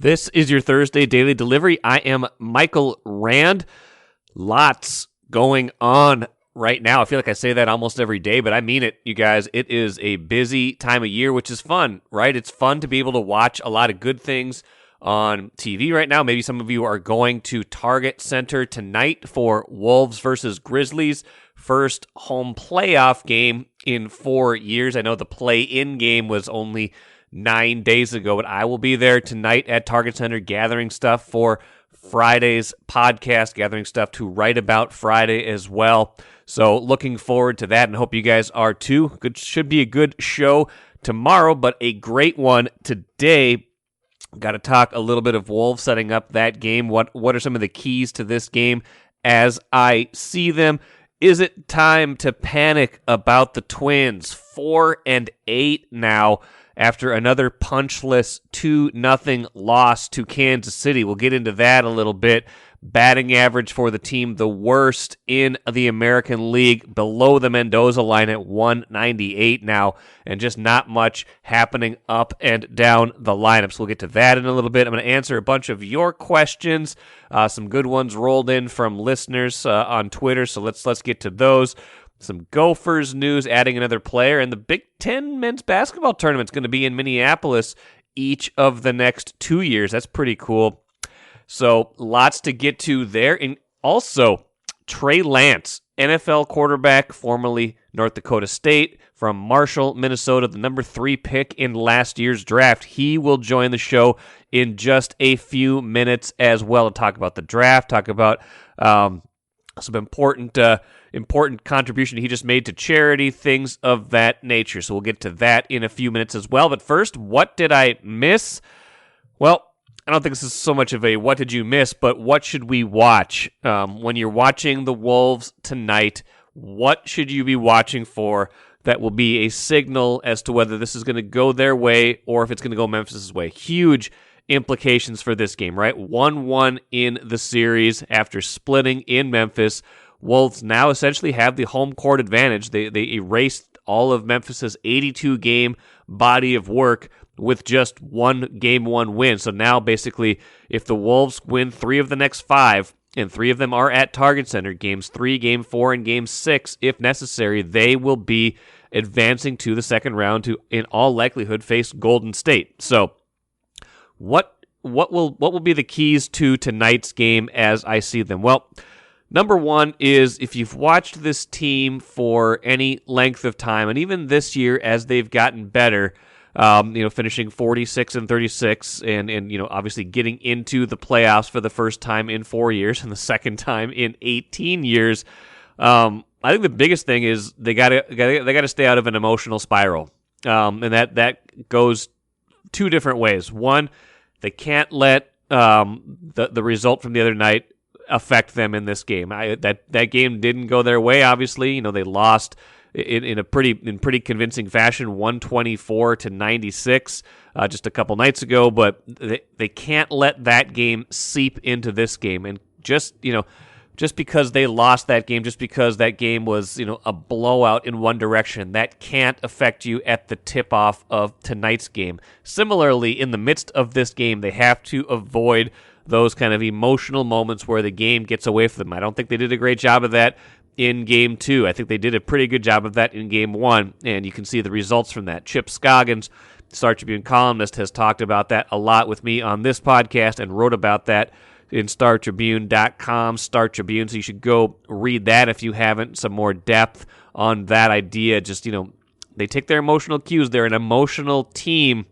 This is your Thursday Daily Delivery. I am Michael Rand. Lots going on right now. I feel like I say that almost every day, but I mean it, you guys. It is a busy time of year, which is fun, right? It's fun to be able to watch a lot of good things on TV right now. Maybe some of you are going to Target Center tonight for Wolves versus Grizzlies. First home playoff game in 4 years. I know the play-in game was only 9 days ago, but I will be there tonight at Target Center gathering stuff for Friday's podcast, gathering stuff to write about Friday as well. So looking forward to that and hope you guys are too. Should be a good show tomorrow, but a great one today. Got to talk a little bit of Wolves setting up that game. What are some of the keys to this game as I see them? Is it time to panic about the Twins? 4-8 now after another punchless 2-0 loss to Kansas City. We'll get into that a little bit. Batting average for the team, the worst in the American League, below the Mendoza line at 198 now, and just not much happening up and down the lineups. We'll get to that in a little bit. I'm going to answer a bunch of your questions. Some good ones rolled in from listeners on Twitter, so let's get to those. Some Gophers news, adding another player, and the Big Ten men's basketball tournament's going to be in Minneapolis each of the next 2 years. That's pretty cool. So lots to get to there. And also, Trey Lance, NFL quarterback, formerly North Dakota State, from Marshall, Minnesota, the number 3 pick in last year's draft. He will join the show in just a few minutes as well to talk about the draft, talk about some important contribution he just made to charity, things of that nature. So we'll get to that in a few minutes as well. But first, what did I miss? Well, I don't think this is so much of a what did you miss, but what should we watch? When you're watching the Wolves tonight, what should you be watching for that will be a signal as to whether this is going to go their way or if it's going to go Memphis' way? Huge implications for this game, right? 1-1 in the series after splitting in Memphis. Wolves now essentially have the home court advantage. They erased all of Memphis' 82-game body of work with just one Game 1 win. So now basically if the Wolves win 3 of the next 5, and 3 of them are at Target Center, Games 3, Game 4, and Game 6, if necessary, they will be advancing to the second round to, in all likelihood, face Golden State. So what will be the keys to tonight's game as I see them? Well, number one is if you've watched this team for any length of time, and even this year as they've gotten better, finishing 46-36 and obviously getting into the playoffs for the first time in 4 years and the second time in 18 years. I think the biggest thing is they gotta stay out of an emotional spiral. And that goes 2 different ways. One, they can't let the result from the other night affect them in this game. That game didn't go their way, obviously. They lost in pretty convincing fashion, 124-96 just a couple nights ago, but they can't let that game seep into this game. And just because they lost that game, just because that game was a blowout in one direction, that can't affect you at the tip-off of tonight's game. Similarly, in the midst of this game, they have to avoid those kind of emotional moments where the game gets away from them. I don't think they did a great job of that in Game 2. I think they did a pretty good job of that in Game 1, and you can see the results from that. Chip Scoggins, Star Tribune columnist, has talked about that a lot with me on this podcast and wrote about that in StarTribune.com, Star Tribune, so you should go read that if you haven't, some more depth on that idea. Just, they take their emotional cues. They're an emotional team,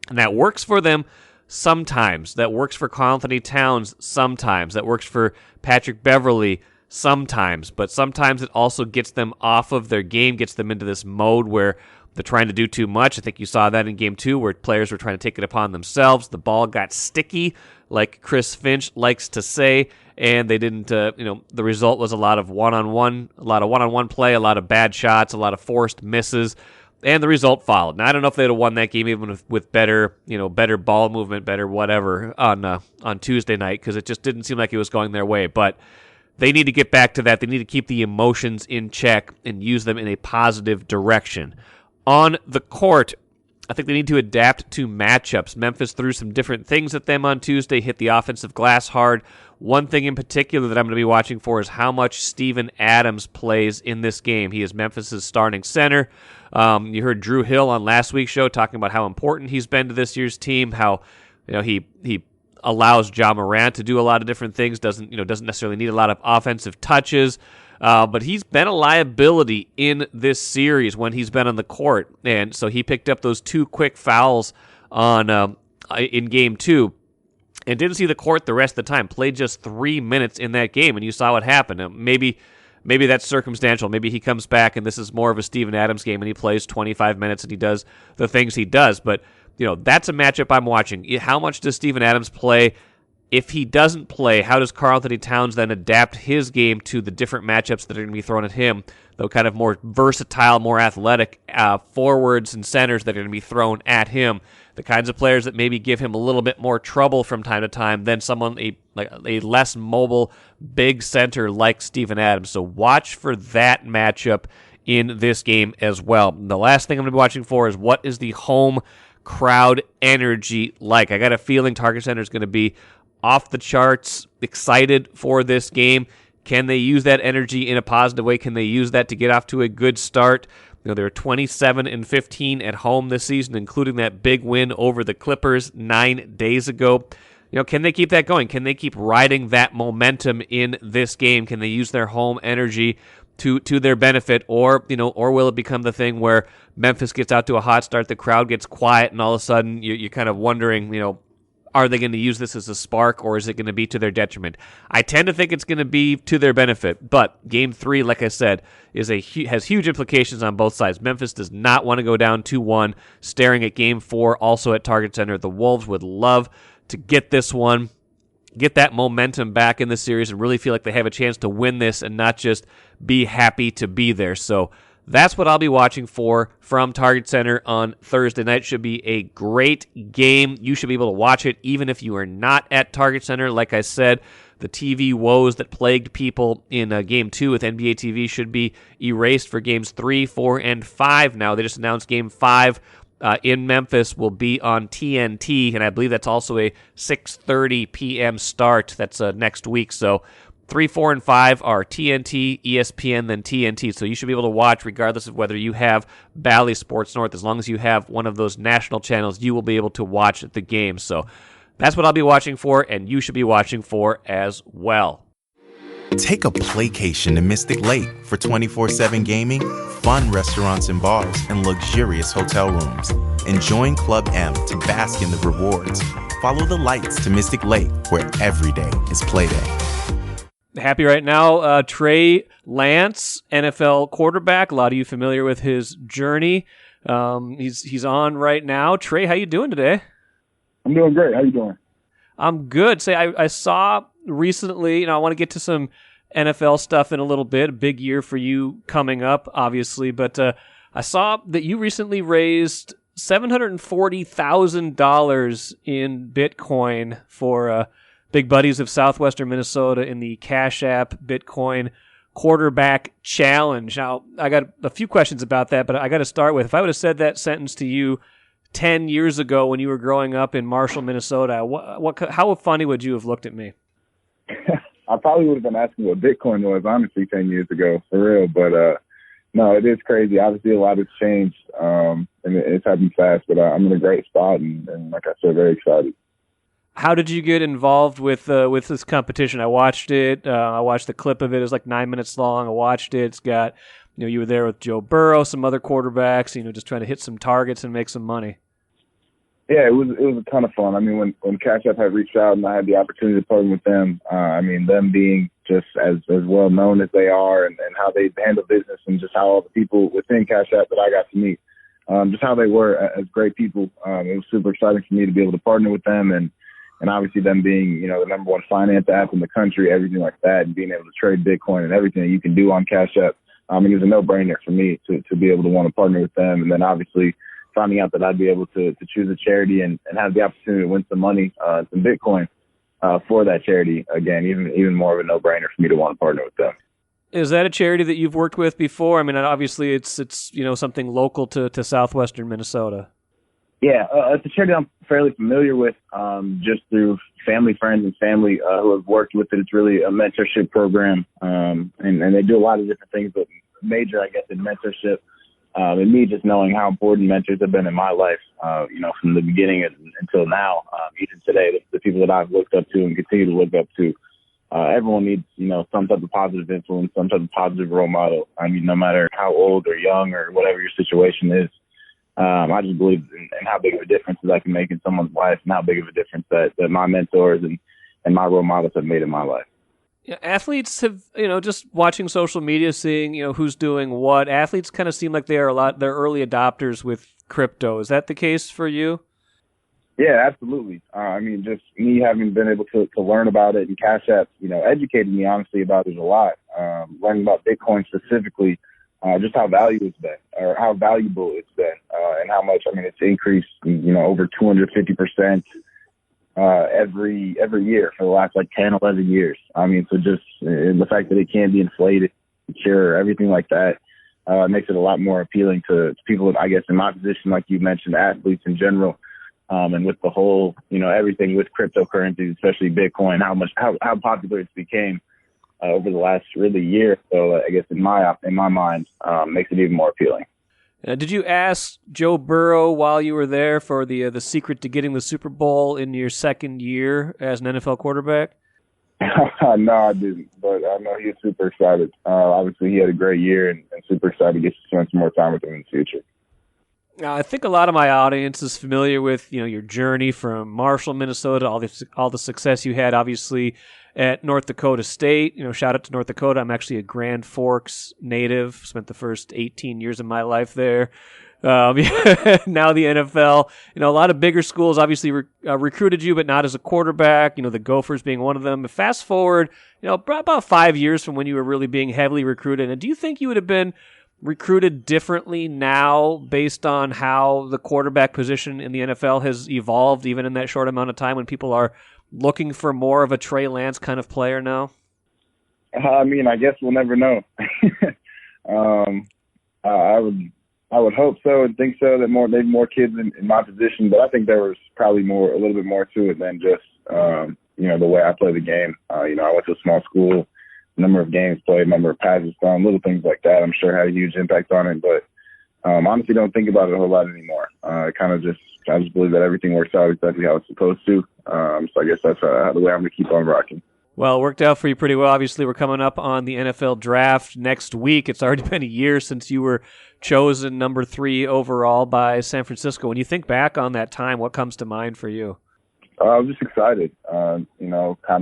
and that works for them sometimes. That works for Karl Anthony Towns sometimes. That works for Patrick Beverley sometimes, but sometimes it also gets them off of their game, gets them into this mode where they're trying to do too much. I think you saw that in Game 2 where players were trying to take it upon themselves. The ball got sticky, like Chris Finch likes to say, and they didn't, the result was a lot of one-on-one play, a lot of bad shots, a lot of forced misses, and the result followed. Now, I don't know if they'd have won that game even with better ball movement, better whatever on Tuesday night, because it just didn't seem like it was going their way, but they need to get back to that. They need to keep the emotions in check and use them in a positive direction. On the court, I think they need to adapt to matchups. Memphis threw some different things at them on Tuesday, hit the offensive glass hard. One thing in particular that I'm going to be watching for is how much Steven Adams plays in this game. He is Memphis's starting center. You heard Drew Hill on last week's show talking about how important he's been to this year's team, how he allows Ja Morant to do a lot of different things, doesn't necessarily need a lot of offensive touches. But he's been a liability in this series when he's been on the court, and so he picked up those 2 quick fouls in Game 2 and didn't see the court the rest of the time. Played just 3 minutes in that game, and you saw what happened. Maybe that's circumstantial. Maybe he comes back, and this is more of a Steven Adams game, and he plays 25 minutes, and he does the things he does. But that's a matchup I'm watching. How much does Steven Adams play? If he doesn't play, how does Karl Anthony Towns then adapt his game to the different matchups that are going to be thrown at him, though kind of more versatile, more athletic forwards and centers that are going to be thrown at him, the kinds of players that maybe give him a little bit more trouble from time to time than someone like a less mobile big center like Steven Adams. So watch for that matchup in this game as well. And the last thing I'm going to be watching for is what is the home crowd energy like. I got a feeling Target Center is going to be off the charts, excited for this game. Can they use that energy in a positive way? Can they use that to get off to a good start? They're 27-15 at home this season, including that big win over the Clippers 9 days ago. Can they keep that going? Can they keep riding that momentum in this game? Can they use their home energy to their benefit, or will it become the thing where Memphis gets out to a hot start, the crowd gets quiet, and all of a sudden you're kind of wondering, are they going to use this as a spark, or is it going to be to their detriment? I tend to think it's going to be to their benefit, but Game 3, like I said, has huge implications on both sides. Memphis does not want to go down 2-1, staring at Game 4, also at Target Center. The Wolves would love to get this one, get that momentum back in the series, and really feel like they have a chance to win this and not just be happy to be there. So that's what I'll be watching for from Target Center on Thursday night. Should be a great game. You should be able to watch it even if you are not at Target Center. Like I said, the TV woes that plagued people in Game 2 with NBA TV should be erased for Games 3, 4, and 5 now. They just announced Game 5 in Memphis will be on TNT, and I believe that's also a 6:30 p.m. start. That's next week, so 3, 4, and 5 are TNT, ESPN, then TNT. So you should be able to watch regardless of whether you have Bally Sports North. As long as you have one of those national channels, you will be able to watch the game. So that's what I'll be watching for, and you should be watching for as well. Take a playcation to Mystic Lake for 24/7 gaming, fun restaurants and bars, and luxurious hotel rooms. And join Club M to bask in the rewards. Follow the lights to Mystic Lake, where every day is play day. Happy right now, Trey Lance, NFL quarterback. A lot of you familiar with his journey. He's on right now. Trey, how you doing today? I'm doing great. How you doing? I'm good. I saw recently, I want to get to some NFL stuff in a little bit. A big year for you coming up, obviously. But I saw that you recently raised $740,000 in Bitcoin for big buddies of Southwestern Minnesota in the Cash App Bitcoin Quarterback Challenge. Now, I got a few questions about that, but I got to start with, if I would have said that sentence to you 10 years ago when you were growing up in Marshall, Minnesota, how funny would you have looked at me? I probably would have been asking what Bitcoin was, honestly, 10 years ago, for real. But, no, it is crazy. Obviously, a lot has changed, and it's happened fast. But I'm in a great spot, and like I said, very excited. How did you get involved with this competition? I watched it. I watched the clip of it. It was like 9 minutes long. I watched it. It's got, you were there with Joe Burrow, some other quarterbacks, just trying to hit some targets and make some money. Yeah, it was a ton of fun. I mean, when Cash App had reached out and I had the opportunity to partner with them, them being just as well known as they are and how they handle business and just how all the people within Cash App that I got to meet, just how they were as great people. It was super exciting for me to be able to partner with them and obviously them being, the number one finance app in the country, everything like that, and being able to trade Bitcoin and everything that you can do on Cash App. It was a no-brainer for me to be able to want to partner with them. And then obviously finding out that I'd be able to choose a charity and have the opportunity to win some money, some Bitcoin for that charity, again, even more of a no-brainer for me to want to partner with them. Is that a charity that you've worked with before? I mean, obviously it's something local to Southwestern Minnesota. Yeah, it's a charity I'm fairly familiar with, just through family, friends, and family who have worked with it. It's really a mentorship program, and they do a lot of different things, but major, I guess, in mentorship. And me just knowing how important mentors have been in my life, from the beginning until now, even today, the people that I've looked up to and continue to look up to. Everyone needs, some type of positive influence, some type of positive role model. I mean, no matter how old or young or whatever your situation is. I just believe in how big of a difference that I can make in someone's life and how big of a difference that my mentors and my role models have made in my life. Yeah, athletes have, just watching social media, seeing, who's doing what. Athletes kind of seem like they're early adopters with crypto. Is that the case for you? Yeah, absolutely. Just me having been able to learn about it, and Cash App, educated me honestly about it a lot. Learning about Bitcoin specifically, just how valuable it's been, and how much, it's increased, over 250% every year for the last 10, 11 years. So just the fact that it can be inflated, secure, everything like that, makes it a lot more appealing to people, I guess, in my position, like you mentioned, athletes in general, and with the whole, everything with cryptocurrencies, especially Bitcoin, how popular it's became over the last really year. So I guess in my mind, makes it even more appealing. Did you ask Joe Burrow while you were there for the secret to getting the Super Bowl in your second year as an NFL quarterback? No, I didn't, but I know he's super excited. Obviously, he had a great year and super excited to get to spend some more time with him in the future. I think a lot of my audience is familiar with your journey from Marshall, Minnesota, all the success you had, obviously, at North Dakota State. Shout out to North Dakota. I'm actually a Grand Forks native. Spent the first 18 years of my life there. Now the NFL. A lot of bigger schools obviously recruited you, but not as a quarterback. The Gophers being one of them. Fast forward, about 5 years from when you were really being heavily recruited. And do you think you would have been recruited differently now based on how the quarterback position in the NFL has evolved, even in that short amount of time, when people are looking for more of a Trey Lance kind of player now? I guess we'll never know. I would hope so and think so, that maybe more kids in my position, but I think there was probably a little bit more to it than just the way I play the game. I went to a small school. Number of games played, number of passes thrown, little things like that, I'm sure had a huge impact on it. But honestly, don't think about it a whole lot anymore. I just believe that everything works out exactly how it's supposed to. So I guess that's the way I'm going to keep on rocking. Well, it worked out for you pretty well. Obviously, we're coming up on the NFL draft next week. It's already been a year since you were chosen number 3 overall by San Francisco. When you think back on that time, what comes to mind for you? I was just excited, kind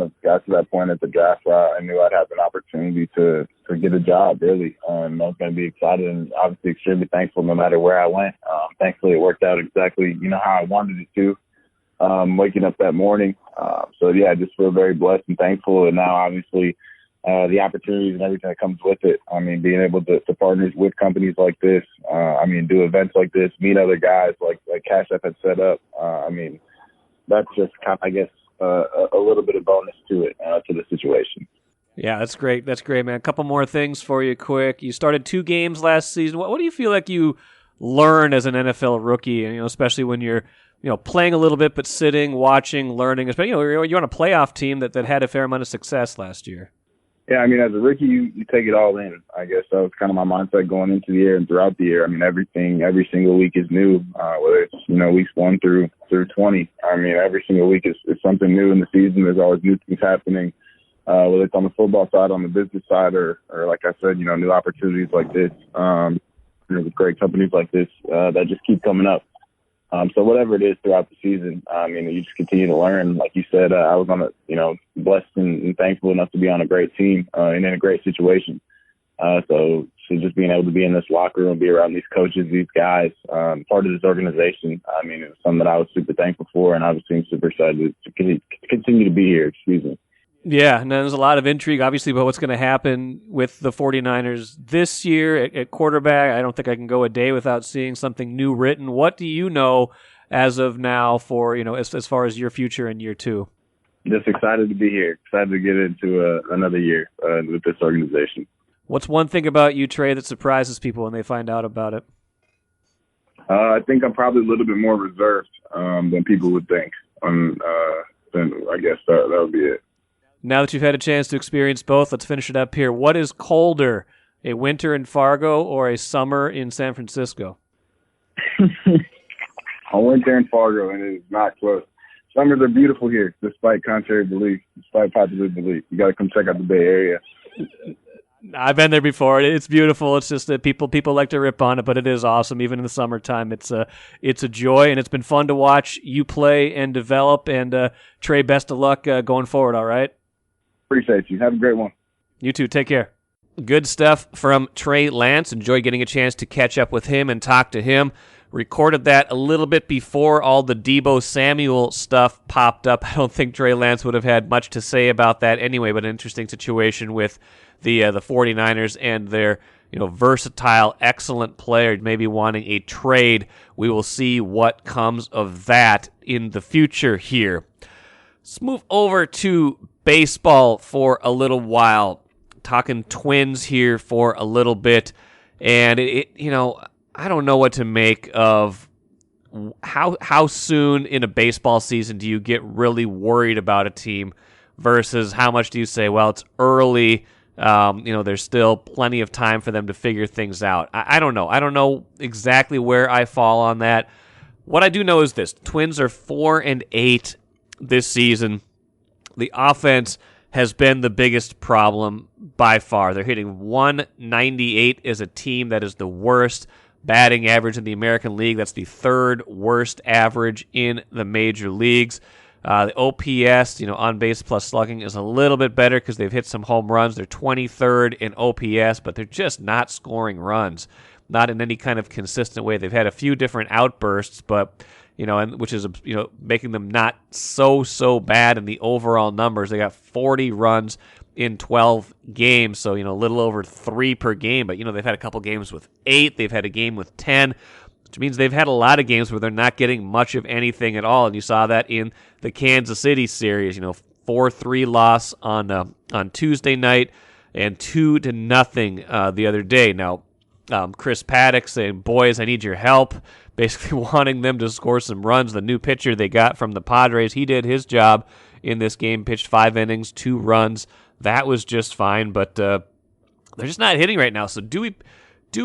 of got to that point at the draft where I knew I'd have an opportunity to get a job, really. And I was going to be excited and obviously extremely thankful no matter where I went. Thankfully, it worked out exactly, how I wanted it to, waking up that morning. I just feel very blessed and thankful. And now, obviously, the opportunities and everything that comes with it. Being able to partner with companies like this, do events like this, meet other guys like Cash App had set up. That's just kind of, I guess, a little bit of bonus to it, to the situation. Yeah, that's great. That's great, man. A couple more things for you quick. You started 2 games last season. What do you feel like you learned as an NFL rookie, and especially when you're playing a little bit but sitting, watching, learning, especially you're on a playoff team that had a fair amount of success last year? Yeah, as a rookie, you take it all in. I guess that was kind of my mindset going into the year and throughout the year. every single week is new, whether it's, weeks 1 through 20. Every single week is something new in the season. There's always new things happening, whether it's on the football side, on the business side, or like I said, new opportunities like this, with great companies like this that just keep coming up. So whatever it is throughout the season, you just continue to learn. Like you said, I was on blessed and thankful enough to be on a great team and in a great situation. So just being able to be in this locker room, be around these coaches, these guys, part of this organization, it was something that I was super thankful for, and obviously I'm super excited to continue to be here. Excuse me. Yeah, and there's a lot of intrigue, obviously, about what's going to happen with the 49ers this year at quarterback. I don't think I can go a day without seeing something new written. What do you know as of now for, as far as your future in year 2? Just excited to be here, excited to get into another year with this organization. What's one thing about you, Trey, that surprises people when they find out about it? I think I'm probably a little bit more reserved than people would think. Then I guess that would be it. Now that you've had a chance to experience both, let's finish it up here. What is colder, a winter in Fargo or a summer in San Francisco? I went there in Fargo, and it is not close. Summers are beautiful here, despite popular belief. You got to come check out the Bay Area. I've been there before. It's beautiful. It's just that people like to rip on it, but it is awesome. Even in the summertime, it's a joy, and it's been fun to watch you play and develop. And Trey, best of luck going forward. All right. Appreciate you. Have a great one. You too. Take care. Good stuff from Trey Lance. Enjoy getting a chance to catch up with him and talk to him. Recorded that a little bit before all the Deebo Samuel stuff popped up. I don't think Trey Lance would have had much to say about that anyway, but an interesting situation with the 49ers and their versatile, excellent player maybe wanting a trade. We will see what comes of that in the future here. Let's move over to baseball for a little while. Talking Twins here for a little bit, and I don't know what to make of how soon in a baseball season do you get really worried about a team versus how much do you say, well, it's early, there's still plenty of time for them to figure things out. I don't know. I don't know exactly where I fall on that. What I do know is this. Twins are 4-8 this season. The offense has been the biggest problem by far. They're hitting 198 as a team. That is the worst batting average in the American League. That's the third worst average in the major leagues. The OPS, on base plus slugging, is a little bit better because they've hit some home runs. They're 23rd in OPS, but they're just not scoring runs, not in any kind of consistent way. They've had a few different outbursts, but and which is making them not so bad in the overall numbers. They got 40 runs in 12 games, so a little over 3 per game. But they've had a couple games with 8. They've had a game with 10, which means they've had a lot of games where they're not getting much of anything at all. And you saw that in the Kansas City series. 4-3 loss on Tuesday night and 2-0 the other day. Now, Chris Paddock saying, "Boys, I need your help." Basically wanting them to score some runs. The new pitcher they got from the Padres, he did his job in this game, pitched 5 innings, 2 runs. That was just fine, but they're just not hitting right now. So do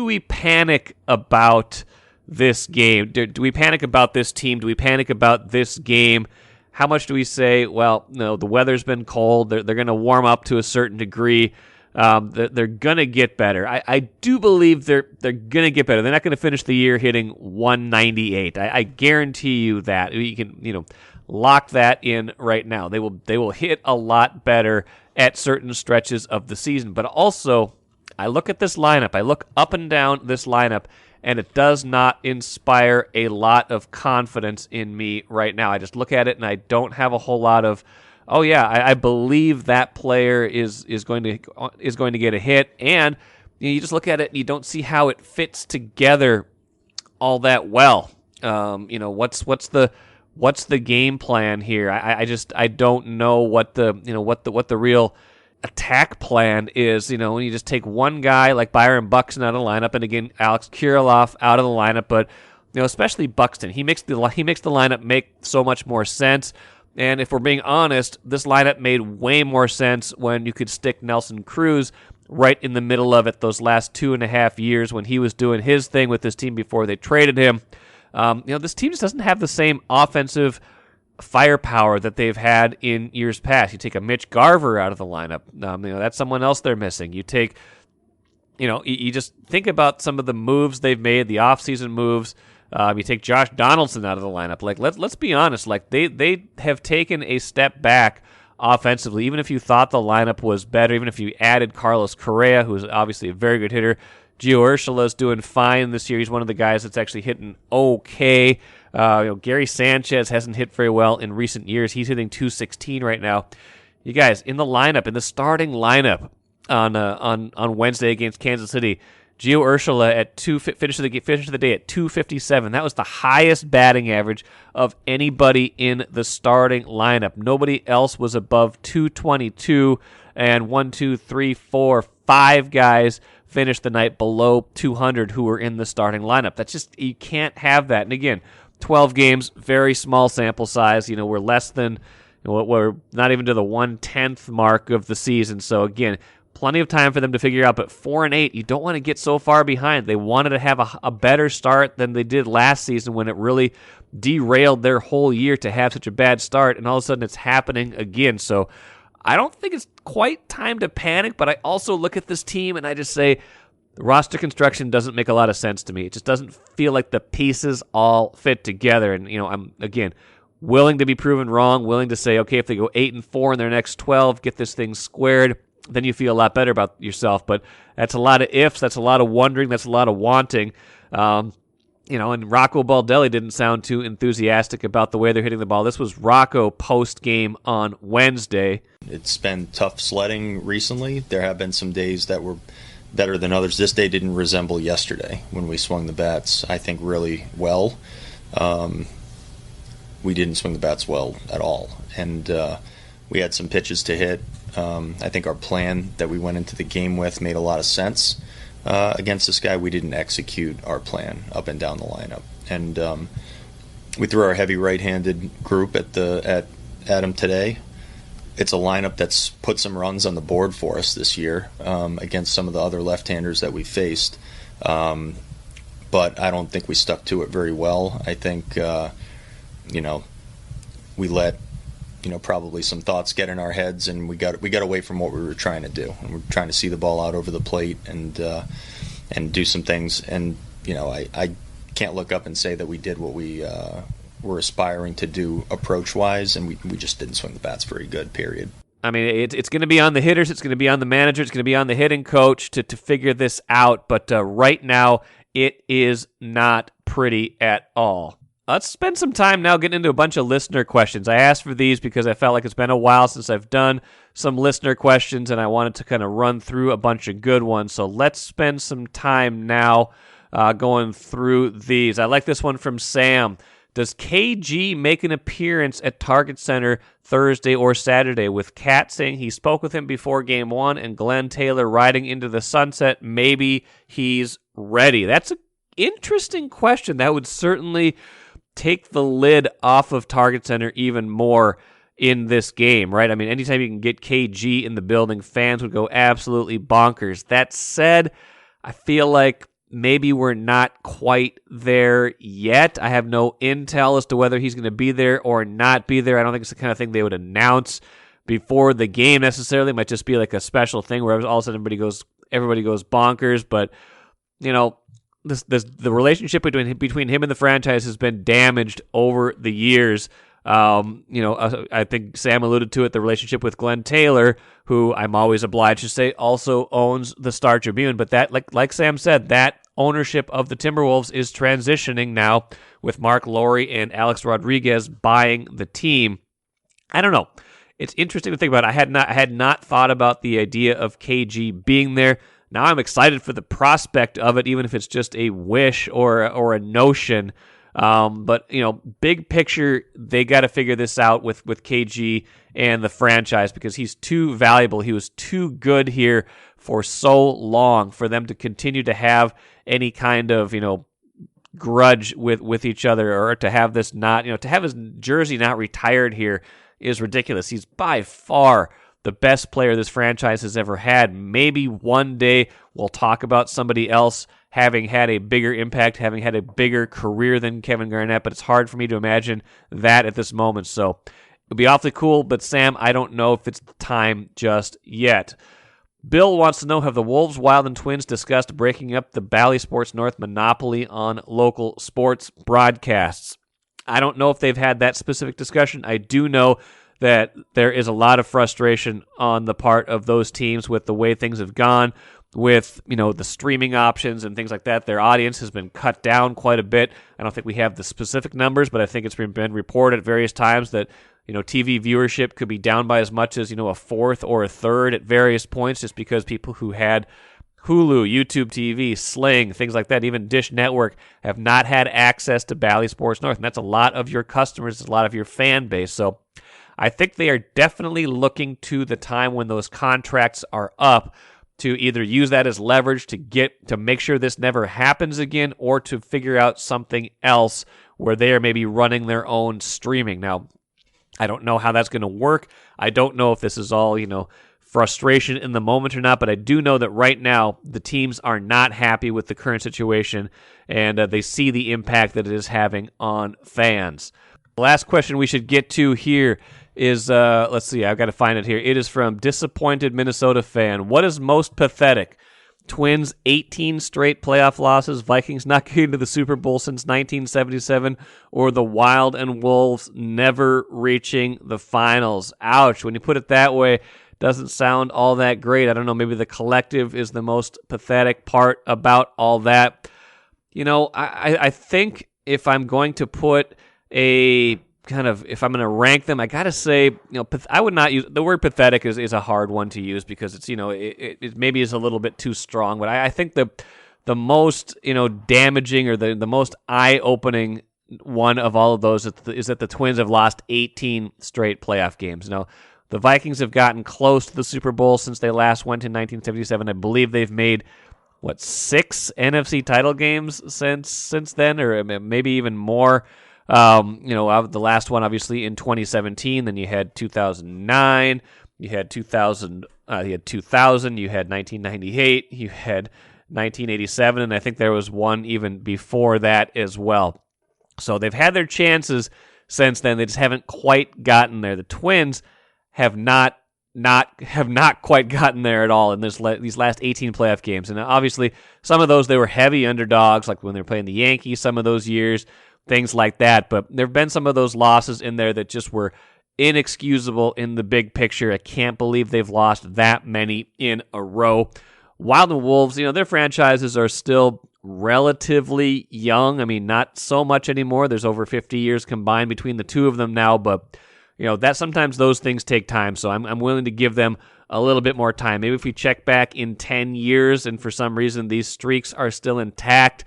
we panic about this game? Do we panic about this team? Do we panic about this game? How much do we say, well, no, the weather's been cold. They're going to warm up to a certain degree. They're going to get better. I do believe they're going to get better. They're not going to finish the year hitting 198. I guarantee you that. You can lock that in right now. They will hit a lot better at certain stretches of the season. But also, I look at this lineup. I look up and down this lineup, and it does not inspire a lot of confidence in me right now. I just look at it, and I don't have a whole lot of, oh yeah, I believe that player is going to get a hit, and you just look at it and you don't see how it fits together all that well. What's the game plan here? I don't know what the real attack plan is. When you just take one guy like Byron Buxton out of the lineup, and again Alex Kirilloff out of the lineup, but especially Buxton, he makes the lineup make so much more sense. And if we're being honest, this lineup made way more sense when you could stick Nelson Cruz right in the middle of it those last 2.5 years when he was doing his thing with this team before they traded him. This team just doesn't have the same offensive firepower that they've had in years past. You take a Mitch Garver out of the lineup. That's someone else they're missing. You take, you just think about some of the moves they've made, the offseason moves. You take Josh Donaldson out of the lineup. Like let's be honest. Like they have taken a step back offensively. Even if you thought the lineup was better, even if you added Carlos Correa, who's obviously a very good hitter, Gio Urshela's doing fine this year. He's one of the guys that's actually hitting okay. Gary Sanchez hasn't hit very well in recent years. He's hitting .216 right now. You guys in the starting lineup on Wednesday against Kansas City. Gio Urshela at finished the day at .257. That was the highest batting average of anybody in the starting lineup. Nobody else was above .222, and 5 guys finished the night below 200 who were in the starting lineup. That's just, you can't have that. And again, 12 games, very small sample size. We're less than, we're not even to the 1/10th mark of the season. So again, plenty of time for them to figure out. But 4-8, you don't want to get so far behind. They wanted to have a better start than they did last season when it really derailed their whole year to have such a bad start. And all of a sudden it's happening again. So I don't think it's quite time to panic, but I also look at this team and I just say the roster construction doesn't make a lot of sense to me. It just doesn't feel like the pieces all fit together. And, I'm, again, willing to be proven wrong, willing to say, okay, if they go 8-4 in their next 12, get this thing squared, then you feel a lot better about yourself. But that's a lot of ifs, that's a lot of wondering, that's a lot of wanting. And Rocco Baldelli didn't sound too enthusiastic about the way they're hitting the ball. This was Rocco post-game on Wednesday. It's been tough sledding recently. There have been some days that were better than others. This day didn't resemble yesterday when we swung the bats, I think, really well. We didn't swing the bats well at all. And we had some pitches to hit. I think our plan that we went into the game with made a lot of sense. Against this guy, we didn't execute our plan up and down the lineup. And we threw our heavy right-handed group at him today. It's a lineup that's put some runs on the board for us this year against some of the other left-handers that we faced. But I don't think we stuck to it very well. I think, we let, probably some thoughts get in our heads, and we got away from what we were trying to do. And we're trying to see the ball out over the plate and do some things. And, I can't look up and say that we did what we were aspiring to do approach-wise, and we just didn't swing the bats very good, period. I mean, it's going to be on the hitters, it's going to be on the manager, it's going to be on the hitting coach to figure this out. But right now, it is not pretty at all. Let's spend some time now getting into a bunch of listener questions. I asked for these because I felt like it's been a while since I've done some listener questions, and I wanted to kind of run through a bunch of good ones. So let's spend some time now going through these. I like this one from Sam. Does KG make an appearance at Target Center Thursday or Saturday, with Cat saying he spoke with him before Game 1 and Glenn Taylor riding into the sunset? Maybe he's ready. That's an interesting question. That would certainly take the lid off of Target Center even more in this game, right? I mean, anytime you can get KG in the building, fans would go absolutely bonkers. That said, I feel like maybe we're not quite there yet. I have no intel as to whether he's going to be there or not be there. I don't think it's the kind of thing they would announce before the game necessarily. It might just be like a special thing where all of a sudden everybody goes bonkers. But, the relationship between him and the franchise has been damaged over the years. I think Sam alluded to it, the relationship with Glenn Taylor, who I'm always obliged to say also owns the Star Tribune. But that, like Sam said, that ownership of the Timberwolves is transitioning now with Mark Lowry and Alex Rodriguez buying the team. I don't know. It's interesting to think about. I had not thought about the idea of KG being there. Now I'm excited for the prospect of it, even if it's just a wish or a notion. But big picture, they got to figure this out with KG and the franchise, because he's too valuable. He was too good here for so long for them to continue to have any kind of grudge with each other, or to have this not to have his jersey not retired here is ridiculous. He's by far the best player this franchise has ever had. Maybe one day we'll talk about somebody else having had a bigger impact, having had a bigger career than Kevin Garnett, but it's hard for me to imagine that at this moment. So it'll be awfully cool, but Sam, I don't know if it's time just yet. Bill wants to know, have the Wolves, Wild, and Twins discussed breaking up the Bally Sports North monopoly on local sports broadcasts? I don't know if they've had that specific discussion. I do know that there is a lot of frustration on the part of those teams with the way things have gone with, the streaming options and things like that. Their audience has been cut down quite a bit. I don't think we have the specific numbers, but I think it's been reported at various times that, TV viewership could be down by as much as, a fourth or a third at various points, just because people who had Hulu, YouTube TV, Sling, things like that, even Dish Network, have not had access to Bally Sports North. And that's a lot of your customers, a lot of your fan base. So I think they are definitely looking to the time when those contracts are up. to either use that as leverage to make sure this never happens again, or to figure out something else where they are maybe running their own streaming. Now, I don't know how that's going to work. I don't know if this is all, frustration in the moment or not, but I do know that right now the teams are not happy with the current situation, and they see the impact that it is having on fans. The last question we should get to here is, let's see, I've got to find it here. It is from Disappointed Minnesota Fan. What is most pathetic? Twins 18 straight playoff losses, Vikings not getting to the Super Bowl since 1977, or the Wild and Wolves never reaching the finals? Ouch. When you put it that way, doesn't sound all that great. I don't know, maybe the collective is the most pathetic part about all that. I think if I'm going to put if I'm going to rank them, I got to say, I would not use the word pathetic is a hard one to use because it's, it maybe is a little bit too strong, but I think the most, damaging or the most eye-opening one of all of those is that the Twins have lost 18 straight playoff games. The Vikings have gotten close to the Super Bowl since they last went in 1977. I believe they've made 6 NFC title games since then, or maybe even more. The last one obviously in 2017. Then you had 2009. You had 2000. You had 2000. You had 1998. You had 1987, and I think there was one even before that as well. So they've had their chances since then. They just haven't quite gotten there. The Twins have not quite gotten there at all in these last 18 playoff games. And obviously, some of those they were heavy underdogs, like when they were playing the Yankees some of those years, things like that. But there have been some of those losses in there that just were inexcusable in the big picture. I can't believe they've lost that many in a row. Wild and Wolves, their franchises are still relatively young. I mean, not so much anymore. There's over 50 years combined between the two of them now, but that sometimes those things take time, so I'm willing to give them a little bit more time. Maybe if we check back in 10 years and for some reason these streaks are still intact,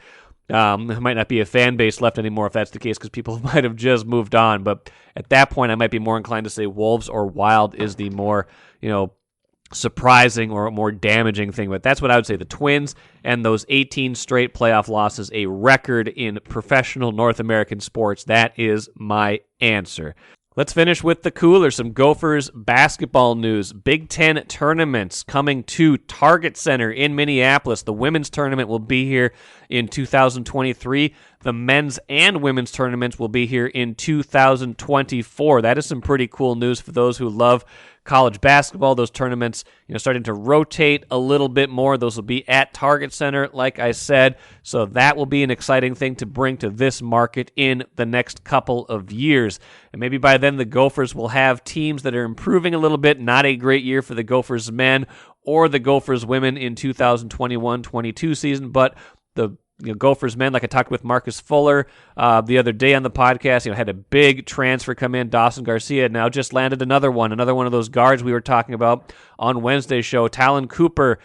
there might not be a fan base left anymore if that's the case because people might have just moved on. But at that point, I might be more inclined to say Wolves or Wild is the more, surprising or more damaging thing. But that's what I would say. The Twins and those 18 straight playoff losses, a record in professional North American sports. That is my answer. Let's finish with the cooler, some Gophers basketball news. Big Ten tournaments coming to Target Center in Minneapolis. The women's tournament will be here in 2023. The men's and women's tournaments will be here in 2024. That is some pretty cool news for those who love college basketball. Those tournaments, starting to rotate a little bit more. Those will be at Target Center, like I said. So that will be an exciting thing to bring to this market in the next couple of years. And maybe by then the Gophers will have teams that are improving a little bit. Not a great year for the Gophers men or the Gophers women in 2021-22 season, but the Gophers men, like I talked with Marcus Fuller the other day on the podcast, had a big transfer come in. Dawson Garcia now just landed another one of those guards we were talking about on Wednesday's show. Talon Cooper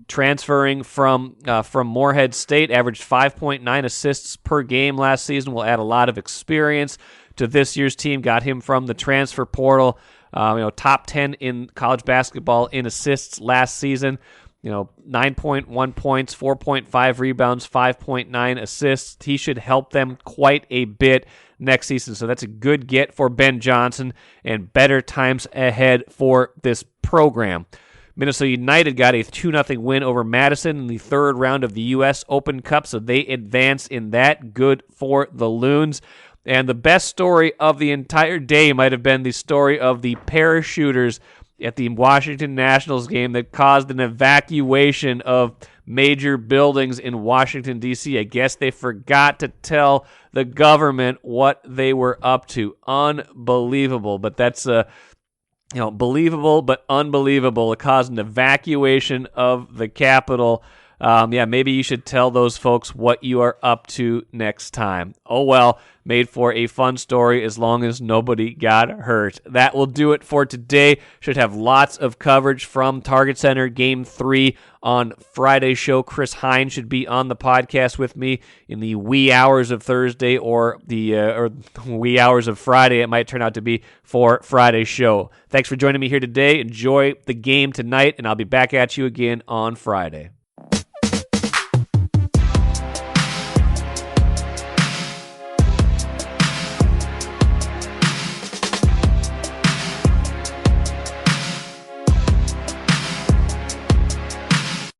transferring from Morehead State, averaged 5.9 assists per game last season. Will add a lot of experience to this year's team. Got him from the transfer portal. Top 10 in college basketball in assists last season. 9.1 points, 4.5 rebounds, 5.9 assists. He should help them quite a bit next season. So that's a good get for Ben Johnson and better times ahead for this program. Minnesota United got a 2-0 win over Madison in the third round of the U.S. Open Cup, so they advance in that. Good for the Loons. And the best story of the entire day might have been the story of the parachuters at the Washington Nationals game that caused an evacuation of major buildings in Washington, D.C. I guess they forgot to tell the government what they were up to. Unbelievable. But that's believable but unbelievable. It caused an evacuation of the Capitol. Maybe you should tell those folks what you are up to next time. Oh well, made for a fun story as long as nobody got hurt. That will do it for today. Should have lots of coverage from Target Center Game 3 on Friday's show. Chris Hine should be on the podcast with me in the wee hours of Thursday or the wee hours of Friday. It might turn out to be for Friday's show. Thanks for joining me here today. Enjoy the game tonight, and I'll be back at you again on Friday.